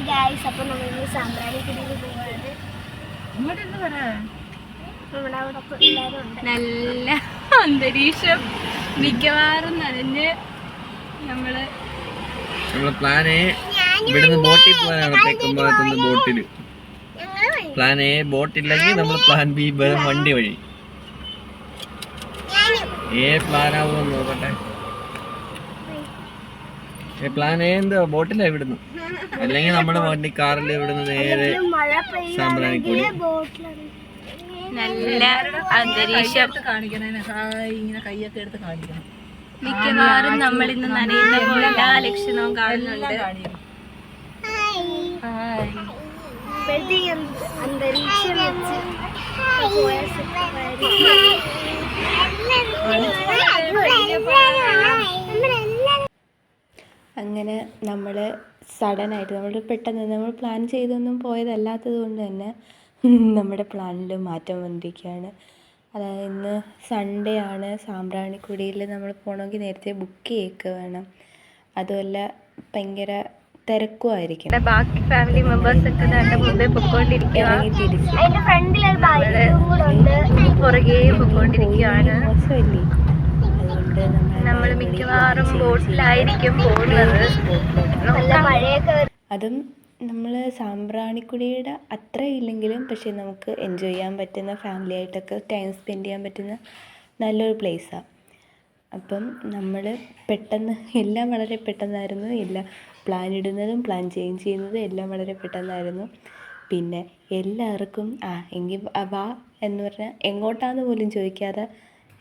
Hi guys, അപ്പോൾ നമ്മൾ സാമ്പ്രാണിക്കുടിയിൽ പോവാണ്. നമ്മുടെ അവിടെ എല്ലാവരും ഉണ്ട്. നല്ല അന്തരീക്ഷം, മിക്കവാറും നനഞ്ഞ് നമ്മള് പ്ലാൻ എ ഇവിടുന്ന് ബോട്ടിൽ പോകാനാണ്. തെക്കുംഭാഗത്തുനിന്ന് ബോട്ടിൽ പ്ലാൻ എ ബോട്ടില്ലെങ്കിൽ നമ്മൾ പ്ലാൻ ബി വണ്ടി വഴി. പ്ലാൻ ആവുമെന്ന് നോക്കട്ടെ. പ്ലാൻ എ എന്താ ബോട്ടിലാ ഇവിടുന്ന്, അല്ലെങ്കിൽ നമ്മുടെ വണ്ടി കാറിൽ ഇവിടുന്ന് നേരെ സാമ്പ്രാണിക്കുടി. നല്ല അന്തരീക്ഷം, ഇങ്ങനെ കൈയൊക്കെ എടുത്ത് കാണിക്കണം. മിക്കവാറും നമ്മൾ ഇന്ന് നനയുന്ന പോലെ എല്ലാ ലക്ഷണവും കാണുന്നുണ്ട്. അന്തരീക്ഷം വെച്ച് അങ്ങനെ നമ്മൾ സഡനായിട്ട് നമ്മൾ പെട്ടെന്ന് നമ്മൾ പ്ലാൻ ചെയ്തൊന്നും പോയതല്ലാത്തത് കൊണ്ട് തന്നെ നമ്മുടെ പ്ലാനിൽ മാറ്റം വന്നിരിക്കുകയാണ്. അതായത് ഇന്ന് സൺഡേ ആണ്. സാമ്പ്രാണിക്കുടിയിൽ നമ്മൾ പോകണമെങ്കിൽ നേരത്തെ ബുക്ക് ചെയ്യൊക്കെ വേണം. അതുമല്ല ഭയങ്കര തിരക്കുമായിരിക്കും. ബാക്കി ഫാമിലി മെമ്പേഴ്സ് ഒക്കെ തന്നെ മുമ്പേ പൊക്കോണ്ടിരിക്കുകയാണ്, പുറകെ പൊക്കോണ്ടിരിക്കുകയാണ്. മോശമല്ലേ? അതുകൊണ്ട് നമ്മൾ മിക്കവാറും ബോട്ടിലായിരിക്കും പോകുന്നത്. അതും നമ്മൾ സാമ്പ്രാണിക്കുടിയുടെ അത്ര ഇല്ലെങ്കിലും പക്ഷേ നമുക്ക് എൻജോയ് ചെയ്യാൻ പറ്റുന്ന, ഫാമിലി ആയിട്ടൊക്കെ ടൈം സ്പെൻഡ് ചെയ്യാൻ പറ്റുന്ന നല്ലൊരു പ്ലേസാണ്. അപ്പം നമ്മൾ പെട്ടെന്ന് എല്ലാം വളരെ പെട്ടെന്നായിരുന്നു. എല്ലാം പ്ലാൻ ഇടുന്നതും പ്ലാൻ ചേഞ്ച് ചെയ്യുന്നതും എല്ലാം വളരെ പെട്ടെന്നായിരുന്നു. പിന്നെ എല്ലാവർക്കും എങ്കിൽ വാ എന്ന് പറഞ്ഞാൽ എങ്ങോട്ടാന്ന് പോലും ചോദിക്കാതെ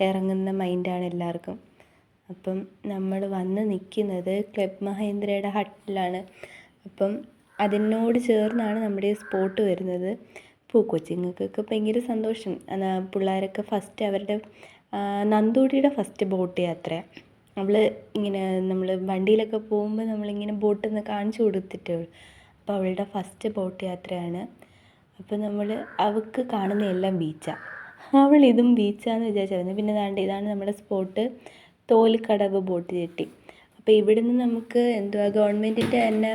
ഇറങ്ങുന്ന മൈൻഡാണ് എല്ലാവർക്കും. അപ്പം നമ്മൾ വന്ന് നിൽക്കുന്നത് ക്ലബ് മഹേന്ദ്രയുടെ ഹട്ടിലാണ്. അപ്പം അതിനോട് ചേർന്നാണ് നമ്മുടെ ഈ സ്പോട്ട് വരുന്നത്. കൊച്ചുങ്ങൾക്കൊക്കെ ഭയങ്കര സന്തോഷം. പിള്ളേരൊക്കെ ഫസ്റ്റ് അവരുടെ നന്ദൂടിയുടെ ഫസ്റ്റ് ബോട്ട് യാത്രയാണ്. നമ്മൾ വണ്ടിയിലൊക്കെ പോകുമ്പോൾ നമ്മളിങ്ങനെ ബോട്ടിൽ നിന്ന് കാണിച്ചു കൊടുത്തിട്ടേ ഉള്ളൂ. അപ്പോൾ അവളുടെ ഫസ്റ്റ് ബോട്ട് യാത്രയാണ്. അപ്പോൾ അവൾക്ക് കാണുന്ന എല്ലാം ബീച്ചാണ്. അവൾ ഇതും ബീച്ചാന്ന് വിചാരിച്ചായിരുന്നു. പിന്നെ ഇതാണ് നമ്മുടെ സ്പോട്ട്, തോൽക്കടവ് ബോട്ട് ജെട്ടി. അപ്പോൾ ഇവിടുന്ന് നമുക്ക് ഗവൺമെൻറ്റിൻ്റെ തന്നെ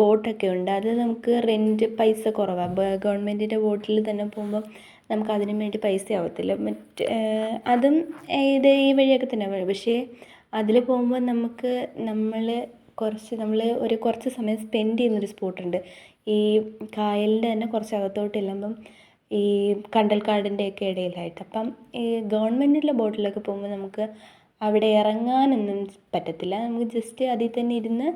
ബോട്ടൊക്കെ ഉണ്ട്. അത് നമുക്ക് റെൻറ്റ് പൈസ കുറവാണ്. ഗവൺമെൻറ്റിൻ്റെ ബോട്ടിൽ തന്നെ പോകുമ്പോൾ നമുക്ക് അതിനു വേണ്ടി പൈസ ആവത്തില്ല. അതും ഈ വഴിയൊക്കെ തന്നെ. പക്ഷേ അതിൽ പോകുമ്പോൾ നമ്മൾ കുറച്ച് സമയം സ്പെൻഡ് ചെയ്യുന്നൊരു സ്പോട്ടുണ്ട്. ഈ കായലിൻ്റെ തന്നെ കുറച്ച് അകത്തോട്ട് ചെല്ലുമ്പം ഈ കണ്ടൽക്കാടിൻ്റെയൊക്കെ ഇടയിലായിട്ട്. അപ്പം ഈ ഗവൺമെൻറ്റിലെ ബോട്ടിലൊക്കെ പോകുമ്പോൾ നമുക്ക് അവിടെ ഇറങ്ങാനൊന്നും പറ്റത്തില്ല. നമുക്ക് ജസ്റ്റ് അതിൽ തന്നെ ഇരുന്ന്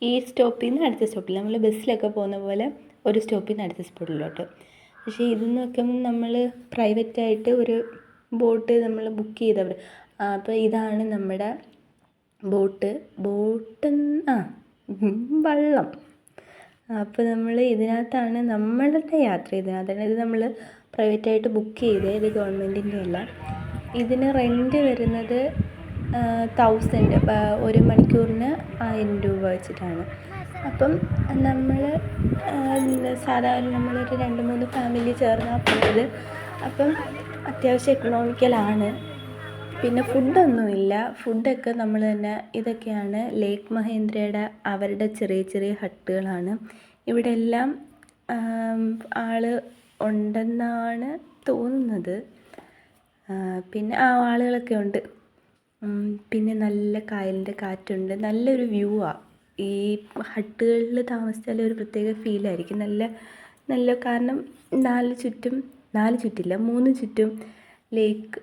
ഈ സ്റ്റോപ്പിൽ നിന്ന് അടുത്ത സ്റ്റോപ്പിൽ, നമ്മൾ ബസ്സിലൊക്കെ പോകുന്ന പോലെ ഒരു സ്റ്റോപ്പിൽ നിന്ന് അടുത്ത സ്പോട്ടിലോട്ട്. പക്ഷേ ഇതെന്ന് വെക്കുമ്പോൾ നമ്മൾ പ്രൈവറ്റായിട്ട് ഒരു ബോട്ട് നമ്മൾ ബുക്ക് ചെയ്തവർ. അപ്പോൾ ഇതാണ് നമ്മുടെ വള്ളം. അപ്പോൾ നമ്മൾ ഇതിനകത്താണ് നമ്മളുടെ യാത്ര. ഇത് നമ്മൾ പ്രൈവറ്റായിട്ട് ബുക്ക് ചെയ്തേ, ഇത് ഗവൺമെൻറ്റിൻ്റെ അല്ല. ഇതിന് റെൻറ്റ് വരുന്നത് 1000, ഒരു മണിക്കൂറിന് 1000 രൂപ വെച്ചിട്ടാണ്. അപ്പം നമ്മൾ സാധാരണ നമ്മളൊരു 2-3 ഫാമിലി ചേർന്നാണ് പോയത്. അപ്പം അത്യാവശ്യം എക്കണോമിക്കലാണ്. പിന്നെ ഫുഡൊന്നുമില്ല. ഫുഡൊക്കെ നമ്മൾ തന്നെ. ഇതൊക്കെയാണ് ലേക്ക് മഹേന്ദ്രയുടെ അവരുടെ ചെറിയ ചെറിയ ഹട്ടുകളാണ്. ഇവിടെ എല്ലാം ആൾ ഉണ്ടെന്നാണ് തോന്നുന്നത്. പിന്നെ ആളുകളൊക്കെ ഉണ്ട്. പിന്നെ നല്ല കായലിൻ്റെ കാറ്റുണ്ട്. നല്ലൊരു വ്യൂ ആണ്. ഈ ഹട്ടുകളിൽ താമസിച്ചാൽ ഒരു പ്രത്യേക ഫീലായിരിക്കും. നല്ല കാരണം 3 ചുറ്റും ലേക്ക്,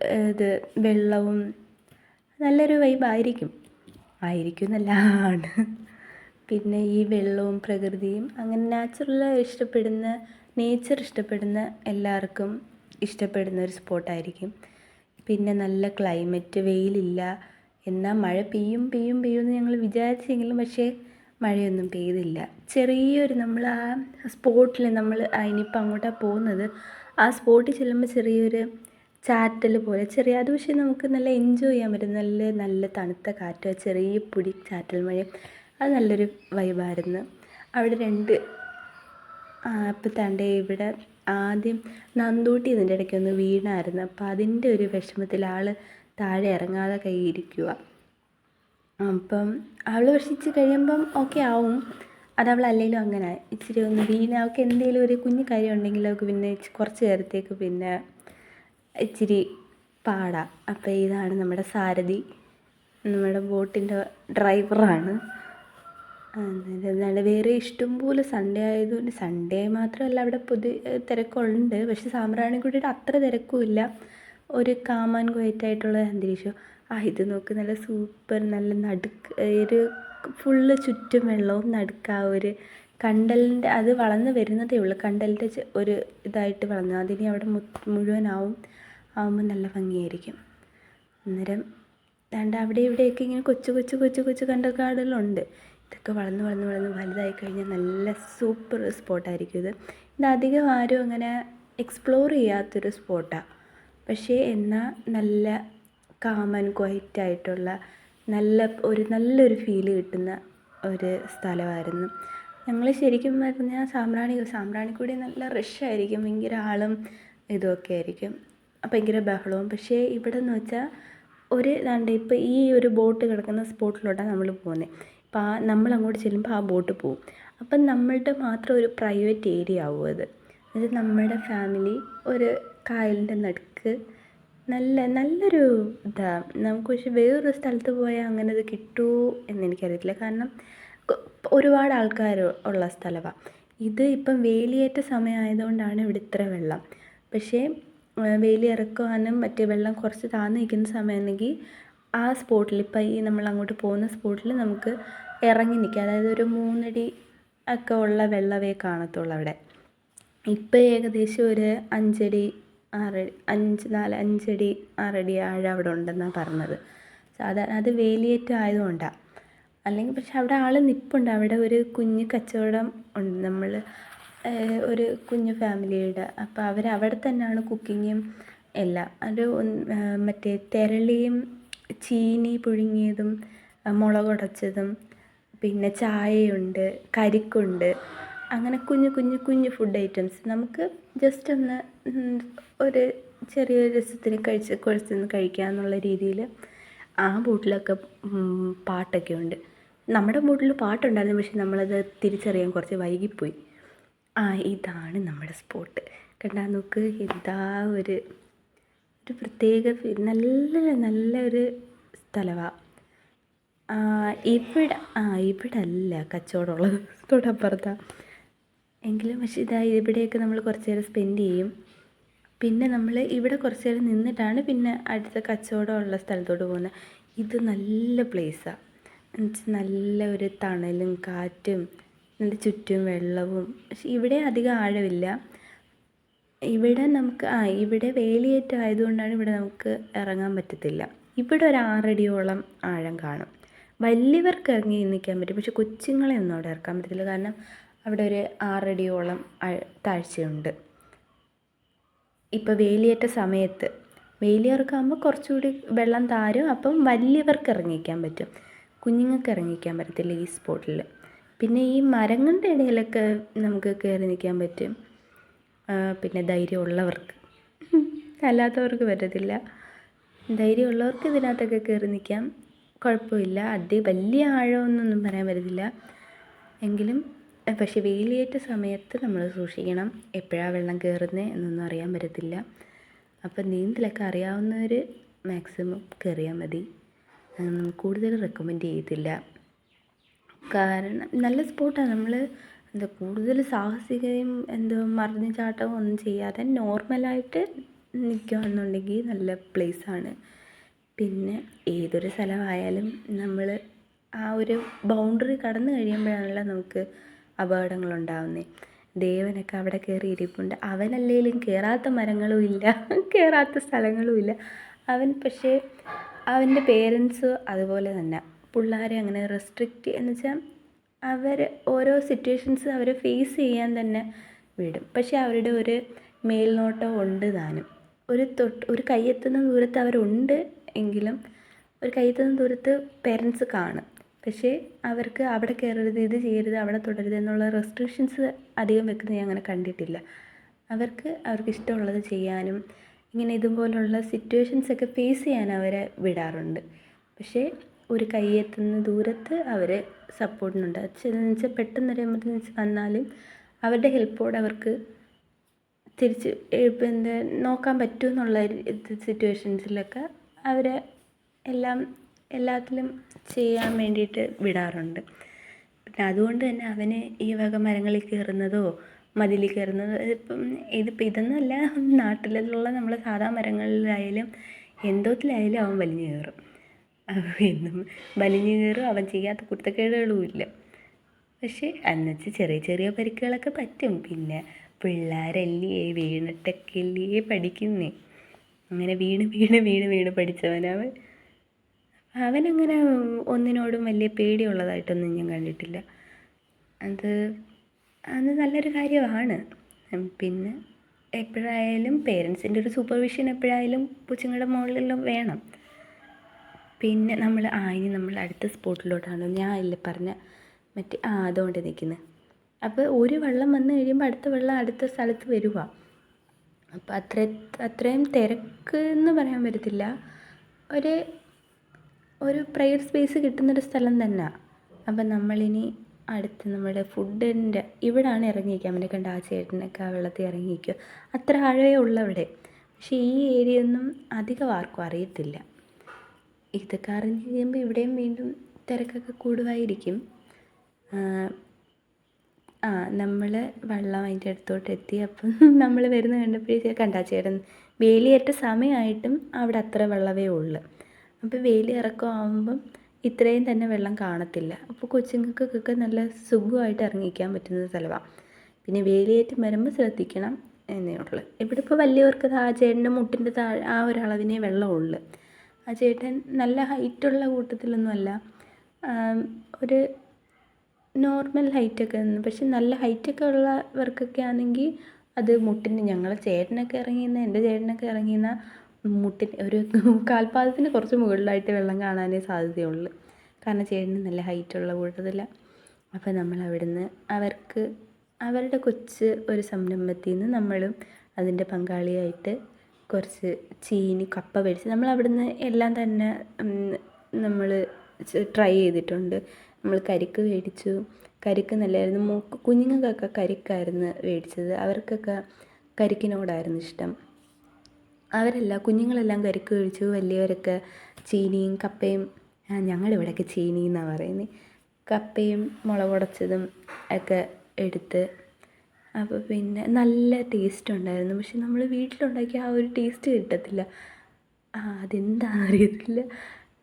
വെള്ളവും നല്ലൊരു വൈബായിരിക്കും. നല്ലതാണ്. പിന്നെ ഈ വെള്ളവും പ്രകൃതിയും അങ്ങനെ നേച്ചർ ഇഷ്ടപ്പെടുന്ന എല്ലാവർക്കും ഇഷ്ടപ്പെടുന്ന ഒരു സ്പോട്ടായിരിക്കും. പിന്നെ നല്ല ക്ലൈമറ്റ്, വെയിലില്ല. എന്നാൽ മഴ പെയ്യുമെന്ന് ഞങ്ങൾ വിചാരിച്ചെങ്കിലും പക്ഷേ മഴയൊന്നും പെയ്തില്ല. ചെറിയൊരു നമ്മൾ ആ സ്പോട്ടിൽ ഇനിയിപ്പോൾ അങ്ങോട്ടാണ് പോകുന്നത്. ആ സ്പോട്ടിൽ ചെല്ലുമ്പോൾ ചെറിയൊരു ചാറ്റൽ പോലെ അത് പക്ഷേ നമുക്ക് നല്ല എൻജോയ് ചെയ്യാൻ പറ്റും. നല്ല തണുത്ത കാറ്റ്, ചെറിയ പൊടി ചാറ്റൽ മഴയും, അത് നല്ലൊരു വൈബായിരുന്നു. അവിടെ അപ്പോൾ ഇവിടെ ആദ്യം നന്ദൂട്ടി ഇതിൻ്റെ ഇടയ്ക്കൊന്ന് വീണായിരുന്നു. അപ്പോൾ അതിൻ്റെ ഒരു വിഷമത്തിൽ ആൾ താഴെ ഇറങ്ങാതെ കൈയിരിക്കുക. അപ്പം ആൾ പക്ഷേ കഴിയുമ്പം ഓക്കെ ആവും. അതവളല്ലെങ്കിലും അങ്ങനെ ഇച്ചിരി ഒന്ന് വീണ് അവൾക്ക് എന്തെങ്കിലും ഒരു കുഞ്ഞു കാര്യം ഉണ്ടെങ്കിൽ അവൾക്ക് പിന്നെ കുറച്ച് നേരത്തേക്ക് പിന്നെ ഇച്ചിരി പാടാം. അപ്പോൾ ഇതാണ് നമ്മുടെ സാരഥി, നമ്മുടെ ബോട്ടിൻ്റെ ഡ്രൈവറാണ്. എന്നാണ് വേറെ ഇഷ്ടംപോലെ സൺഡേ ആയതുകൊണ്ട്, സൺഡേ മാത്രമല്ല അവിടെ തിരക്കുണ്ട്, പക്ഷെ സാമ്പ്രാണിക്കുടിയുടെ അത്ര തിരക്കുമില്ല. ഒരു കാം ആൻഡ് ക്വയറ്റ് ആയിട്ടുള്ള അന്തരീക്ഷം. ഇത് നോക്ക്, നല്ല സൂപ്പർ, നല്ല നടുക്ക് ഒരു ഫുള്ള് ചുറ്റും വെള്ളവും നടുക്ക് ആ ഒരു കണ്ടലിൻ്റെ, അത് വളർന്ന് വരുന്നതേ ഉള്ളൂ, കണ്ടലിൻ്റെ ഒരു ഇതായിട്ട് വളർന്നു. അതിനി അവിടെ മുഴുവനാവും, ആവുമ്പോൾ നല്ല ഭംഗിയായിരിക്കും. അന്നേരം അവിടെ ഇവിടെയൊക്കെ ഇങ്ങനെ കൊച്ചു കണ്ടൽക്കാടുകളുണ്ട്. ഇതൊക്കെ വളർന്ന് വലുതായി കഴിഞ്ഞാൽ നല്ല സൂപ്പർ സ്പോട്ടായിരിക്കും ഇത് അധികം ആരും അങ്ങനെ എക്സ്പ്ലോർ ചെയ്യാത്തൊരു സ്പോട്ടാണ്. പക്ഷേ എന്നാൽ നല്ല കാം ആൻഡ് ക്വയറ്റ് ആയിട്ടുള്ള നല്ലൊരു ഫീല് കിട്ടുന്ന ഒരു സ്ഥലമായിരുന്നു. ഞങ്ങൾ ശരിക്കും പറഞ്ഞാൽ സാമ്പ്രാണിക്കൂടി നല്ല റഷായിരിക്കും, ഭയങ്കര ആളും ഇതുമൊക്കെ ആയിരിക്കും, ഭയങ്കര ബഹളവും. പക്ഷേ ഇവിടെ എന്ന് വെച്ചാൽ ഇപ്പോൾ ഈ ഒരു ബോട്ട് കിടക്കുന്ന സ്പോട്ടിലോട്ടാണ് നമ്മൾ പോകുന്നത്. അപ്പോൾ നമ്മൾ അങ്ങോട്ട് ചെല്ലുമ്പോൾ ആ ബോട്ട് പോവും. അപ്പം നമ്മളുടെ മാത്രം ഒരു പ്രൈവറ്റ് ഏരിയ ആവും അത്. അതായത് നമ്മുടെ ഫാമിലി ഒരു കായലിൻ്റെ നടുക്ക് നല്ലൊരു ഇതാണ് നമുക്ക്. പക്ഷെ വേറൊരു സ്ഥലത്ത് പോയാൽ അങ്ങനെ അത് കിട്ടുമോ എന്നെനിക്കറിയത്തില്ല, കാരണം ഒരുപാട് ആൾക്കാർ ഉള്ള സ്ഥലമാണ് ഇത്. ഇപ്പം വേലിയേറ്റ സമയമായതുകൊണ്ടാണ് ഇവിടെ ഇത്ര വെള്ളം. പക്ഷേ വേലി ഇറക്കുവാനും മറ്റേ വെള്ളം കുറച്ച് താഴ്ന്നു നിൽക്കുന്ന സമയമാണെങ്കിൽ ആ സ്പോട്ടിൽ, ഇപ്പം ഈ നമ്മൾ അങ്ങോട്ട് പോകുന്ന സ്പോട്ടിൽ നമുക്ക് ഇറങ്ങി നിൽക്കാം. അതായത് ഒരു 3 അടി ഒക്കെ ഉള്ള വെള്ളമേ കാണത്തുള്ളൂ അവിടെ. ഇപ്പം ഏകദേശം ഒരു 5 അടി 6 അടി ആഴം അവിടെ ഉണ്ടെന്നാണ് പറഞ്ഞത്. സാധാരണ അത് വേലിയേറ്റം ആയതുകൊണ്ടാണ്. അല്ലെങ്കിൽ പക്ഷെ അവിടെ ആൾ നിൽപ്പുണ്ട്. അവിടെ ഒരു കുഞ്ഞ് കച്ചവടം ഉണ്ട്, നമ്മൾ ഒരു കുഞ്ഞു ഫാമിലിയുടെ. അപ്പോൾ അവിടെ തന്നെയാണ് കുക്കിങ്ങും എല്ലാം. മറ്റേ തെരളിയും ചീനി പുഴുങ്ങിയതും മുളകുടച്ചതും പിന്നെ ചായയുണ്ട്, കരിക്കുണ്ട്, അങ്ങനെ കുഞ്ഞു ഫുഡ് ഐറ്റംസ്. നമുക്ക് ജസ്റ്റ് ഒന്ന് ഒരു ചെറിയൊരു രസത്തിന് കുഴച്ചൊന്ന് കഴിക്കാമെന്നുള്ള രീതിയിൽ ആ ബോട്ടിലൊക്കെ പാട്ടൊക്കെ ഉണ്ട്. നമ്മുടെ ബോട്ടിൽ പാട്ടുണ്ടായിരുന്നു, പക്ഷെ നമ്മളത് തിരിച്ചറിയാൻ കുറച്ച് വൈകിപ്പോയി. ഇതാണ് നമ്മുടെ സ്പോട്ട്. കണ്ടാൽ നോക്ക്, എന്താ ഒരു പ്രത്യേക നല്ലൊരു സ്ഥലമാണ്. ഇവിടെ അല്ല കച്ചവടമുള്ളത്, തൊട്ടപ്പുറത്താണ്. എങ്കിലും പക്ഷേ ഇവിടെയൊക്കെ നമ്മൾ കുറച്ച് നേരം സ്പെൻഡ് ചെയ്യും. പിന്നെ നമ്മൾ ഇവിടെ കുറച്ച് നേരം നിന്നിട്ടാണ് പിന്നെ അടുത്ത കച്ചവടമുള്ള സ്ഥലത്തോട്ട് പോകുന്നത്. ഇത് നല്ല പ്ലേസാണ്, എന്നുവെച്ചാൽ നല്ല ഒരു തണലും കാറ്റും നല്ല ചുറ്റും വെള്ളവും. പക്ഷെ ഇവിടെ അധികം ആഴമില്ല. ഇവിടെ നമുക്ക് ഇവിടെ വേലിയേറ്റം ആയതുകൊണ്ടാണ് ഇവിടെ നമുക്ക് ഇറങ്ങാൻ പറ്റത്തില്ല. ഇവിടെ ഒരു 6 അടിയോളം ആഴം കാണും. വലിയവർക്ക് ഇറങ്ങി നിൽക്കാൻ പറ്റും, പക്ഷെ കൊച്ചുങ്ങളെ ഒന്നും അവിടെ ഇറക്കാൻ പറ്റത്തില്ല, കാരണം അവിടെ ഒരു 6 അടിയോളം താഴ്ചയുണ്ട്. ഇപ്പോൾ വേലിയേറ്റ സമയത്ത് വേലിയിറക്കാകുമ്പോൾ കുറച്ചുകൂടി വെള്ളം താരും, അപ്പം വലിയവർക്ക് ഇറങ്ങിക്കാൻ പറ്റും, കുഞ്ഞുങ്ങൾക്ക് ഇറങ്ങിക്കാൻ പറ്റത്തില്ല ഈ സ്പോട്ടിൽ. പിന്നെ ഈ മരങ്ങളുടെ ഇടയിലൊക്കെ നമുക്ക് കയറി നിൽക്കാൻ പറ്റും, പിന്നെ ധൈര്യമുള്ളവർക്ക്. അല്ലാത്തവർക്ക് പറ്റത്തില്ല. ധൈര്യമുള്ളവർക്ക് ഇതിനകത്തൊക്കെ കയറി നിൽക്കാം, കുഴപ്പമില്ല. വലിയ ആഴമൊന്നും പറയാൻ പറ്റത്തില്ല. എങ്കിലും പക്ഷെ വേലിയേറ്റ സമയത്ത് നമ്മൾ സൂക്ഷിക്കണം, എപ്പോഴാണ് വെള്ളം കയറുന്നത് എന്നൊന്നും അറിയാൻ പറ്റത്തില്ല. അപ്പം നീന്തലൊക്കെ അറിയാവുന്നവർ മാക്സിമം കയറിയാൽ മതി. കൂടുതൽ റെക്കമെൻഡ് ചെയ്യത്തില്ല, കാരണം നല്ല സ്പോട്ടാണ്. നമ്മൾ കൂടുതൽ സാഹസികയും മറിഞ്ഞു ചാട്ടവും ഒന്നും ചെയ്യാതെ നോർമലായിട്ട് നിൽക്കുകയാണെന്നുണ്ടെങ്കിൽ നല്ല പ്ലേസാണ്. പിന്നെ ഏതൊരു സ്ഥലമായാലും നമ്മൾ ആ ഒരു ബൗണ്ടറി കടന്നു കഴിയുമ്പോഴാണല്ലോ നമുക്ക് അപകടങ്ങളുണ്ടാവുന്നത്. ദേവനൊക്കെ അവിടെ കയറി ഇരിപ്പുണ്ട്. അവനല്ലേലും കയറാത്ത മരങ്ങളും ഇല്ല, കയറാത്ത സ്ഥലങ്ങളും ഇല്ല. പക്ഷേ അവൻ്റെ പേരൻസ് അതുപോലെ തന്നെ പിള്ളേരെ അങ്ങനെ റെസ്ട്രിക്റ്റ് എന്ന് വെച്ചാൽ അവർ ഓരോ സിറ്റുവേഷൻസ് അവരെ ഫേസ് ചെയ്യാൻ തന്നെ വിടും. പക്ഷേ അവരുടെ ഒരു മേൽനോട്ടം ഉണ്ട് താനും. ഒരു കൈയെത്തുന്ന ദൂരത്ത് അവരുണ്ട് എങ്കിലും ഒരു കൈയെത്തുന്ന ദൂരത്ത് പേരൻസ് കാണും. പക്ഷേ അവർക്ക് അവിടെ കയറരുത്, ഇത് ചെയ്യരുത്, അവിടെ തുടരുത് എന്നുള്ള റെസ്ട്രിക്ഷൻസ് അധികം വെക്കുന്നത് ഞാൻ അങ്ങനെ കണ്ടിട്ടില്ല. അവർക്ക് ഇഷ്ടമുള്ളത് ചെയ്യാനും ഇങ്ങനെ ഇതുപോലുള്ള സിറ്റുവേഷൻസൊക്കെ ഫേസ് ചെയ്യാൻ അവരെ വിടാറുണ്ട്. പക്ഷേ ഒരു കൈയെത്തുന്ന ദൂരത്ത് അവർ സപ്പോർട്ടിനുണ്ട്. എന്ന് വെച്ചാൽ പെട്ടെന്നൊരു എമർജൻസി വന്നാലും അവരുടെ ഹെൽപ്പോടെ അവർക്ക് തിരിച്ച് ഇപ്പം എന്താ നോക്കാൻ പറ്റുമെന്നുള്ള സിറ്റുവേഷൻസിലൊക്കെ അവരെ എല്ലാത്തിലും ചെയ്യാൻ വേണ്ടിയിട്ട് വിടാറുണ്ട്. പിന്നെ അതുകൊണ്ട് തന്നെ അവന് ഈ വക മരങ്ങളിൽ കയറുന്നതോ മതിലിൽ കയറുന്നതോ ഇതൊന്നുമല്ല, നാട്ടിലുള്ള നമ്മളെ സാധാ മരങ്ങളിലായാലും എന്തോത്തിലായാലും അവൻ വലിഞ്ഞു കയറും. എന്നും വലിഞ്ഞു കയറും. അവൻ ചെയ്യാത്ത കുരുത്തക്കേടുകളും ഇല്ല. പക്ഷേ എന്നുവെച്ചാൽ ചെറിയ ചെറിയ പരിക്കുകളൊക്കെ പറ്റും. പിന്നെ പിള്ളേരല്ലേ, വീണിട്ടൊക്കെയല്ലേ പഠിക്കുന്നേ. അങ്ങനെ വീണ് പഠിച്ചവനവൻ. അവനങ്ങനെ ഒന്നിനോടും വലിയ പേടിയുള്ളതായിട്ടൊന്നും ഞാൻ കണ്ടിട്ടില്ല. അത് നല്ലൊരു കാര്യമാണ്. പിന്നെ എപ്പോഴായാലും പേരൻസിൻ്റെ ഒരു സൂപ്പർവിഷൻ എപ്പോഴായാലും കൊച്ചുങ്ങളുടെ മുകളിലെല്ലാം വേണം. പിന്നെ ഇനി നമ്മൾ അടുത്ത സ്പോട്ടിലോട്ടാണ് ഞാൻ പറഞ്ഞ അതുകൊണ്ട് നിൽക്കുന്നത്. അപ്പോൾ ഒരു വെള്ളം വന്നു കഴിയുമ്പോൾ അടുത്ത വെള്ളം അടുത്ത സ്ഥലത്ത് വരുക. അപ്പോൾ അത്രയും തിരക്ക് എന്ന് പറയാൻ പറ്റത്തില്ല. ഒരു പ്രയർ സ്പേസ് കിട്ടുന്നൊരു സ്ഥലം തന്നെ. അപ്പം നമ്മളിനി അടുത്ത് നമ്മുടെ ഫുഡിൻ്റെ ഇവിടാണ് ഇറങ്ങിയിരിക്കുക. അവനെ കണ്ട ആ ചേട്ടനൊക്കെ ആ വെള്ളത്തിൽ ഇറങ്ങിയിരിക്കുക. അത്ര ആഴമേ ഉള്ളവിടെ. പക്ഷേ ഈ ഏരിയ ഒന്നും അധികം ആർക്കും അറിയത്തില്ല. ഇതൊക്കെ അറിഞ്ഞ് കഴിയുമ്പോൾ ഇവിടെയും വീണ്ടും തിരക്കൊക്കെ കൂടുമായിരിക്കും. നമ്മൾ വെള്ളം അതിൻ്റെ അടുത്തോട്ട് എത്തി. അപ്പം നമ്മൾ വരുന്ന കണ്ടപ്പോഴേ കണ്ടാ ചേട്ടൻ വേലിയേറ്റ സമയമായിട്ടും അവിടെ അത്ര വെള്ളമേ ഉള്ളൂ. അപ്പോൾ വേലി ഇറക്കമാകുമ്പം ഇത്രയും തന്നെ വെള്ളം കാണത്തില്ല. അപ്പോൾ കൊച്ചുങ്ങൾക്കൊക്കെ നല്ല സുഖമായിട്ട് ഇറങ്ങിക്കാൻ പറ്റുന്ന സ്ഥലമാണ്. പിന്നെ വേലിയേറ്റം വരുമ്പോൾ ശ്രദ്ധിക്കണം എന്നേ ഉള്ളൂ. ഇവിടെ ഇപ്പോൾ വലിയവർക്ക് ആ ചേട്ടൻ്റെ മുട്ടിൻ്റെ താഴെ ആ ഒരളവിനേ വെള്ളമുള്ളൂ. ആ ചേട്ടൻ നല്ല ഹൈറ്റുള്ള കൂട്ടത്തിലൊന്നുമല്ല, ഒരു നോർമൽ ഹൈറ്റൊക്കെ. പക്ഷെ നല്ല ഹൈറ്റൊക്കെ ഉള്ളവർക്കൊക്കെ ആണെങ്കിൽ അത് ഞങ്ങളെ ചേട്ടനൊക്കെ എൻ്റെ ചേട്ടനൊക്കെ ഇറങ്ങിയെന്ന മുട്ടിന് ഒരു കാൽപാദത്തിന് കുറച്ച് മുകളിലായിട്ട് വെള്ളം കാണാനേ സാധ്യതയുള്ളൂ. കാരണം ചേട്ടന് നല്ല ഹൈറ്റുള്ള കൂട്ടത്തില്ല. അപ്പോൾ നമ്മൾ അവിടുന്ന് അവരുടെ കൊച്ച് ഒരു സംരംഭത്തിൽ നിന്ന് നമ്മളും അതിൻ്റെ പങ്കാളിയായിട്ട് കുറച്ച് കപ്പ മേടിച്ച് നമ്മൾ അവിടുന്ന് എല്ലാം തന്നെ നമ്മൾ ട്രൈ ചെയ്തിട്ടുണ്ട്. നമ്മൾ കരിക്ക് മേടിച്ചു. കരിക്ക് നല്ലതായിരുന്നു. കുഞ്ഞുങ്ങൾക്കൊക്കെ കരിക്കായിരുന്നു മേടിച്ചത്. അവർക്കൊക്കെ കരിക്കിനോടായിരുന്നു ഇഷ്ടം. കുഞ്ഞുങ്ങളെല്ലാം കരിക്ക് കഴിച്ചു. വലിയവരൊക്കെ ചീനിയും കപ്പയും, ഞങ്ങളിവിടെയൊക്കെ ചീനി എന്നാണ് പറയുന്നത്, കപ്പയും മുളകുടച്ചതും ഒക്കെ എടുത്ത്. അപ്പോൾ പിന്നെ നല്ല ടേസ്റ്റ് ഉണ്ടായിരുന്നു. പക്ഷെ നമ്മൾ വീട്ടിലുണ്ടാക്കിയ ആ ഒരു ടേസ്റ്റ് കിട്ടത്തില്ല. അതെന്താണെന്ന് അറിയത്തില്ല.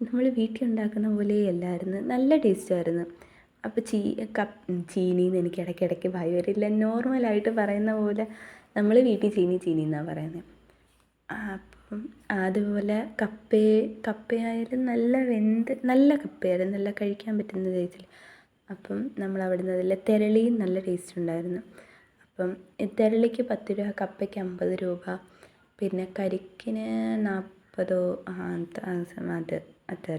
നമ്മൾ വീട്ടിൽ ഉണ്ടാക്കുന്ന പോലെയല്ലായിരുന്നു. നല്ല ടേസ്റ്റായിരുന്നു. അപ്പോൾ ചീനിന്ന് എനിക്ക് ഇടയ്ക്കിടയ്ക്ക് ഭയം വരില്ല. നോർമലായിട്ട് പറയുന്ന പോലെ നമ്മൾ വീട്ടിൽ ചീനി എന്നാണ് പറയുന്നത്. അപ്പം അതുപോലെ കപ്പയായാലും നല്ല കപ്പയായിരുന്നു, നല്ല കഴിക്കാൻ പറ്റുന്ന രീതിയിൽ. അപ്പം നമ്മൾ അവിടെ നിന്ന് അതിൽ തെരളിയും നല്ല ടേസ്റ്റ് ഉണ്ടായിരുന്നു. അപ്പം തെരളിക്ക് 10 രൂപ, കപ്പയ്ക്ക് 50 രൂപ, പിന്നെ കരിക്കിന് 40 അത്ര.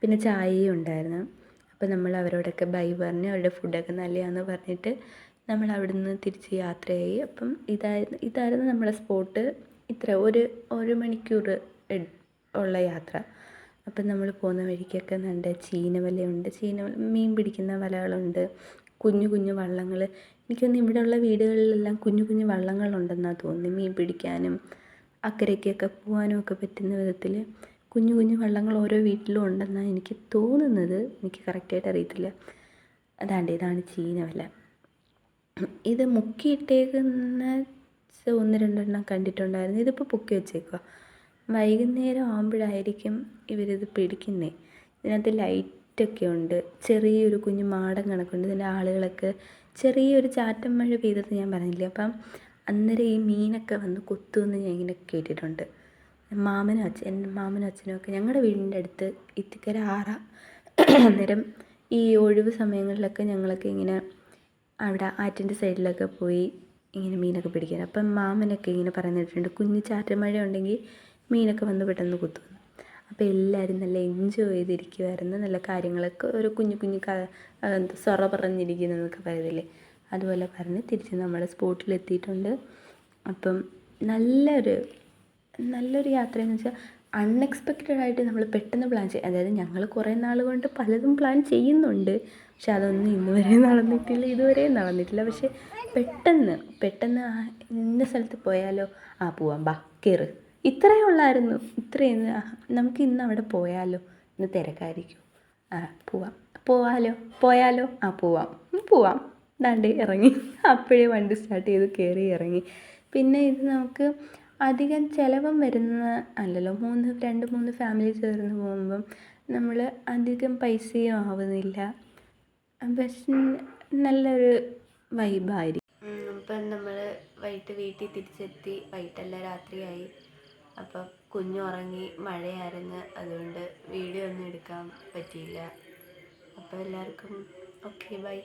പിന്നെ ചായയും ഉണ്ടായിരുന്നു. അപ്പോൾ നമ്മൾ അവരോടൊക്കെ ബൈ പറഞ്ഞ് അവരുടെ ഫുഡൊക്കെ നല്ലതാണെന്ന് പറഞ്ഞിട്ട് നമ്മൾ അവിടെ നിന്ന് തിരിച്ച് യാത്രയായി. അപ്പം ഇതായിരുന്നു നമ്മുടെ സ്പോട്ട്. ഇത്ര ഒരു മണിക്കൂർ ഉള്ള യാത്ര. അപ്പം നമ്മൾ പോകുന്ന വഴിക്കൊക്കെ നല്ല ചീനവലയുണ്ട്. മീൻ പിടിക്കുന്ന വലകളുണ്ട്. കുഞ്ഞു വള്ളങ്ങൾ. എനിക്കൊന്ന് ഇവിടെയുള്ള വീടുകളിലെല്ലാം കുഞ്ഞു വള്ളങ്ങളുണ്ടെന്നാണ് തോന്നുന്നത്. മീൻ പിടിക്കാനും അക്കരയ്ക്കൊക്കെ പോകാനും ഒക്കെ പറ്റുന്ന വിധത്തിൽ കുഞ്ഞു വള്ളങ്ങൾ ഓരോ വീട്ടിലും ഉണ്ടെന്നാണ് എനിക്ക് തോന്നുന്നത്. എനിക്ക് കറക്റ്റായിട്ട് അറിയത്തില്ല. ഇതാണ് ചീനവല. ഇത് മുക്കിയിട്ടേക്കുന്ന 1-2 കണ്ടിട്ടുണ്ടായിരുന്നു. ഇതിപ്പോൾ പൊക്കി വെച്ചേക്കുക. വൈകുന്നേരം ആകുമ്പോഴായിരിക്കും ഇവരിത് പിടിക്കുന്നത്. ഇതിനകത്ത് ലൈറ്റൊക്കെ ഉണ്ട്. ചെറിയൊരു കുഞ്ഞു മാടം കണക്കുണ്ട്. ഇതിൻ്റെ ആളുകളൊക്കെ ചെറിയൊരു ചാറ്റൻ മഴ പെയ്തത് ഞാൻ പറഞ്ഞില്ലേ. അപ്പം അന്നേരം ഈ മീനൊക്കെ വന്ന് കൊത്തുമെന്ന് ഞാൻ ഇങ്ങനെ കേട്ടിട്ടുണ്ട്. എൻ്റെ മാമനും അച്ഛനും ഒക്കെ ഞങ്ങളുടെ വീടിൻ്റെ അടുത്ത് ഇത്തിക്കര അന്നേരം ഈ ഒഴിവ് സമയങ്ങളിലൊക്കെ ഞങ്ങളൊക്കെ ഇങ്ങനെ അവിടെ ആറ്റിൻ്റെ സൈഡിലൊക്കെ പോയി ഇങ്ങനെ മീനൊക്കെ പിടിക്കാൻ. അപ്പം മാമനൊക്കെ ഇങ്ങനെ പറഞ്ഞിട്ടുണ്ട്, കുഞ്ഞു ചാറ്റൽ മഴ ഉണ്ടെങ്കിൽ മീനൊക്കെ വന്ന് പെട്ടെന്ന് കുത്തുന്നു. അപ്പോൾ എല്ലാവരും നല്ല എൻജോയ് ചെയ്തിരിക്കുമായിരുന്നു. നല്ല കാര്യങ്ങളൊക്കെ ഒരു കുഞ്ഞു സൊറ പറഞ്ഞിരിക്കുന്നതെന്നൊക്കെ പറയത്തില്ലേ, അതുപോലെ പറഞ്ഞ് തിരിച്ച് നമ്മുടെ സ്പോട്ടിലെത്തിയിട്ടുണ്ട്. അപ്പം നല്ലൊരു യാത്രയെന്ന് വെച്ചാൽ അൺഎക്സ്പെക്റ്റഡ് ആയിട്ട് നമ്മൾ പെട്ടെന്ന് പ്ലാൻ ചെയ്യും. അതായത് ഞങ്ങൾ കുറേ നാൾ കൊണ്ട് പലതും പ്ലാൻ ചെയ്യുന്നുണ്ട്, പക്ഷെ അതൊന്നും ഇന്നുവരെ നടന്നിട്ടില്ല, ഇതുവരെ നടന്നിട്ടില്ല. പക്ഷെ പെട്ടെന്ന് ഇന്ന സ്ഥലത്ത് പോയാലോ, പോവാം, ബാ കയറ്, ഇത്രയേ ഉള്ളായിരുന്നു. ഇത്രയും നമുക്ക് ഇന്ന് അവിടെ പോയാലോ, ഇന്ന് തിരക്കായിരിക്കും, പോവാലോ, പോവാം, ദാണ്ടേ ഇറങ്ങി. അപ്പോഴേ വണ്ടി സ്റ്റാർട്ട് ചെയ്ത് കയറി ഇറങ്ങി. പിന്നെ ഇത് നമുക്ക് അധികം ചിലവും വരുന്ന അല്ലല്ലോ. 2-3 ഫാമിലി ചേർന്ന് പോകുമ്പം നമ്മൾ അധികം പൈസയും ആവുന്നില്ല, പക്ഷെ നല്ലൊരു വൈബായിരിക്കും. അപ്പം നമ്മൾ വൈകിട്ട് വീട്ടിൽ തിരിച്ചെത്തി. വൈകിട്ടല്ല, രാത്രിയായി. അപ്പം കുഞ്ഞുറങ്ങി, മഴയായിരുന്നു, അതുകൊണ്ട് വീഡിയോ ഒന്നും എടുക്കാൻ പറ്റിയില്ല. അപ്പോൾ എല്ലാവർക്കും ഓക്കെ, ബൈ.